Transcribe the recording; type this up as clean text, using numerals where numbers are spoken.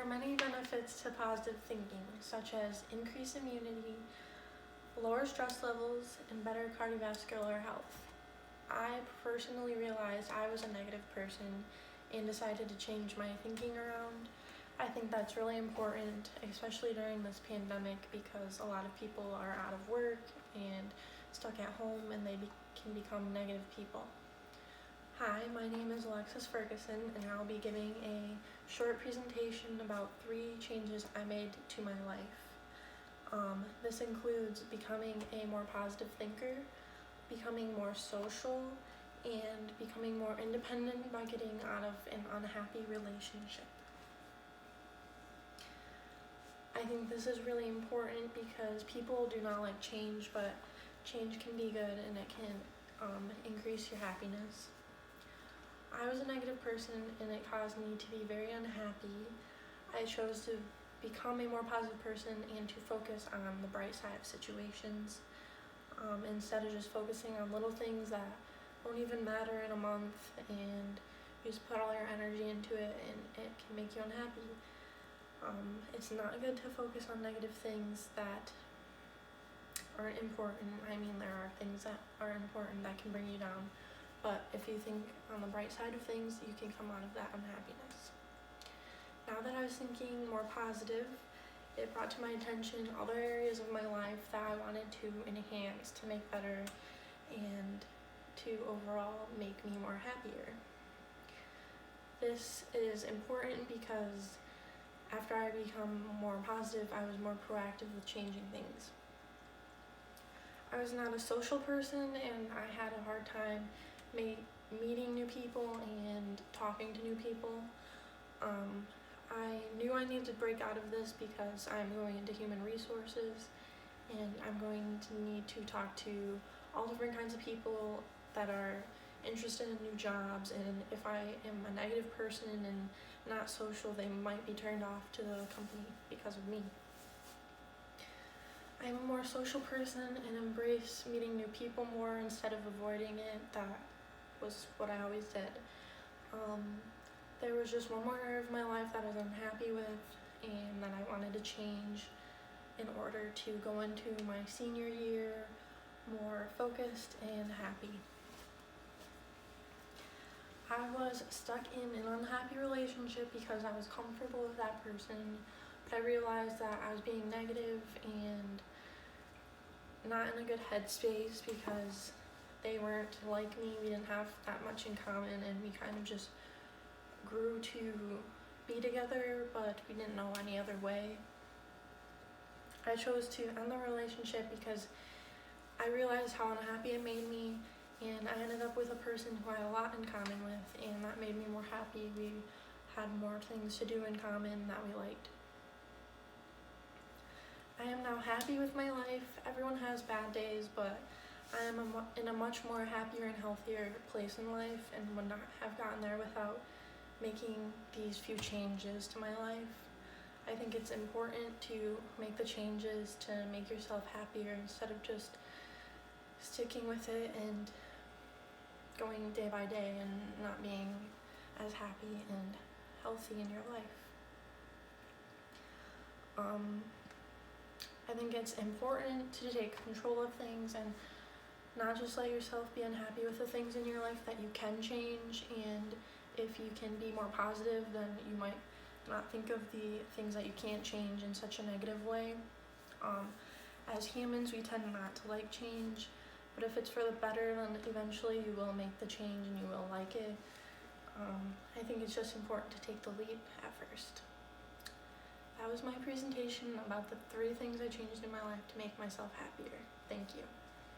are many benefits to positive thinking, such as increased immunity, lower stress levels, and better cardiovascular health. I personally realized I was a negative person and decided to change my thinking around. I think that's really important, especially during this pandemic, because a lot of people are out of work and stuck at home, and they can become negative people. Hi, my name is Alexis Ferguson, and I'll be giving a short presentation about 3 changes I made to my life. This includes becoming a more positive thinker, becoming more social, and becoming more independent by getting out of an unhappy relationship. I think this is really important because people do not like change, but change can be good and it can increase your happiness. I was a negative person and it caused me to be very unhappy. I chose to become a more positive person and to focus on the bright side of situations instead of just focusing on little things that won't even matter in a month, and you just put all your energy into it and it can make you unhappy. It's not good to focus on negative things that aren't important. I mean, there are things that are important that can bring you down, but if you think on the bright side of things, you can come out of that unhappiness. Now that I was thinking more positive, it brought to my attention other areas of my life that I wanted to enhance, to make better, and to overall make me more happier. This is important because after I become more positive, I was more proactive with changing things. I was not a social person and I had a hard time meeting new people and talking to new people. I knew I needed to break out of this because I'm going into human resources and I'm going to need to talk to all different kinds of people that are interested in new jobs, and if I am a negative person and not social, they might be turned off to the company because of me. I'm a more social person and embrace meeting new people more instead of avoiding it. That was what I always did. There was just one more area of my life that I was unhappy with and that I wanted to change in order to go into my senior year more focused and happy. I was stuck in an unhappy relationship because I was comfortable with that person, but I realized that I was being negative and not in a good headspace because they weren't like me. We didn't have that much in common and we kind of just grew to be together, but we didn't know any other way. I chose to end the relationship because I realized how unhappy it made me, and I ended up with a person who I had a lot in common with, and that made me more happy. We had more things to do in common that we liked. I am now happy with my life. Everyone has bad days, but I am in a much more happier and healthier place in life and would not have gotten there without making these few changes to my life. I think it's important to make the changes to make yourself happier instead of just sticking with it and going day by day and not being as happy and healthy in your life. I think it's important to take control of things and not just let yourself be unhappy with the things in your life that you can change, and if you can be more positive, then you might not think of the things that you can't change in such a negative way. As humans, we tend not to like change, but if it's for the better, then eventually you will make the change and you will like it. I think it's just important to take the leap at first. That was my presentation about the 3 things I changed in my life to make myself happier. Thank you.